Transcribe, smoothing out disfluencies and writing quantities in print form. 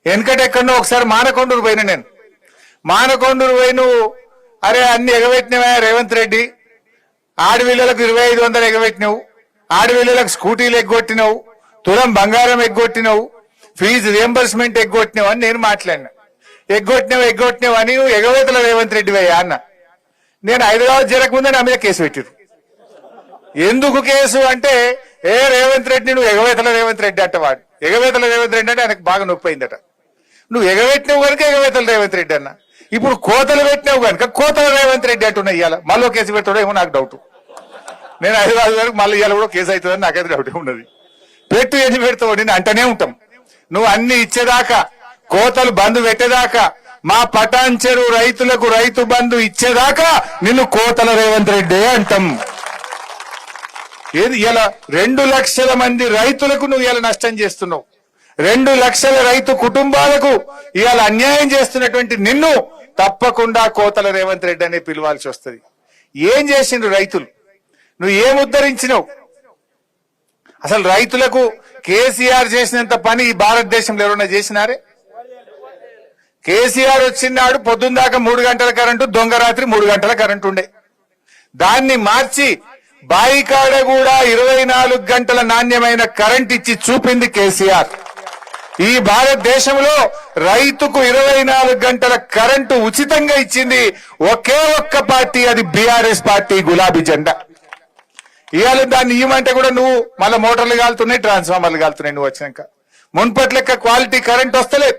వెనకటెక్కడో ఒకసారి మానకొండూరు పోయిన నేను. మానకొండూరు పోయి నువ్వు అరే అన్ని ఎగబెట్టినవా రేవంత్ రెడ్డి, ఆడపిల్లలకు 2500 ఎగబెట్టినవు, ఆడపిల్లలకు స్కూటీలు ఎగ్గొట్టినవు, తులం బంగారం ఎగ్గొట్టినవు, ఫీజు రియంబర్స్మెంట్ ఎగ్గొట్టినవు అని నేను మాట్లాడినా. ఎగ్గొట్టినవు అని నువ్వు ఎగవేతల రేవంత్ రెడ్డి అయ్యా అన్న. నేను హైదరాబాద్ జరగకముందే నా మీద కేసు పెట్టిరు. ఎందుకు కేసు అంటే రేవంత్ రెడ్డి నువ్వు ఎగవేతల రేవంత్ రెడ్డి అంటవాడు. ఎగవేతల రేవంత్ రెడ్డి అంటే ఆయనకు బాగా నొప్పి అయిందట. నువ్వు ఎగవేట్టినవు కనుక ఎగవేతల రేవంత్ రెడ్డి అన్న. ఇప్పుడు కోతలు పెట్టినావు కనుక కోతల రేవంత్ రెడ్డి అంటున్నా. ఇవాళ మళ్ళీ కేసు పెట్టాడో ఏమో నాకు డౌట్. నేను హైదరాబాద్ వరకు మళ్ళీ ఇవాళ కూడా కేసు అవుతుందని నాకైతే డౌట్ ఉన్నది. పెట్టు ఎన్ని పెడతావు నేను అంటనే ఉంటాం. నువ్వు అన్ని ఇచ్చేదాకా, కోతలు బంధు పెట్టేదాకా, మా పటాన్చెరు రైతులకు రైతు బంధు ఇచ్చేదాకా నిన్ను కోతల రేవంత్ రెడ్డి అంటాం. ఏది ఇలా 2 లక్షల మంది రైతులకు నువ్వు ఇలా నష్టం చేస్తున్నావు. 2 లక్షల రైతు కుటుంబాలకు ఇవాళ అన్యాయం చేస్తున్నటువంటి నిన్ను తప్పకుండా కోతల రేవంత్ రెడ్డి అనే పిలవాల్సి వస్తుంది. ఏం చేసిండ్రు రైతులు? నువ్వు ఏం ఉద్ధరించినావు? అసలు రైతులకు కేసీఆర్ చేసినంత పని ఈ భారతదేశంలో ఎవరన్నా చేసినారే? కేసీఆర్ వచ్చినాడు పొద్దున్న దాకా 3 గంటల కరెంటు, దొంగ రాత్రి 3 గంటల కరెంటు ఉండే. దాన్ని మార్చి బాయికాడ కూడా 24 గంటల నాణ్యమైన కరెంట్ ఇచ్చి చూపింది కేసీఆర్. ఈ భారతదేశంలో రైతుకు 24 గంటల కరెంటు ఉచితంగా ఇచ్చింది ఒకే ఒక్క పార్టీ, అది బీఆర్ఎస్ పార్టీ, గులాబీ జెండా. ఇవాళ దాన్ని ఇవ్వమంటే కూడా నువ్వు మళ్ళీ మోటార్లు కాలుతున్నాయి, ట్రాన్స్ఫార్మర్లు కాలుతున్నాయి. నువ్వు వచ్చినాక మున్పటి లెక్క క్వాలిటీ కరెంట్ వస్తలేదు.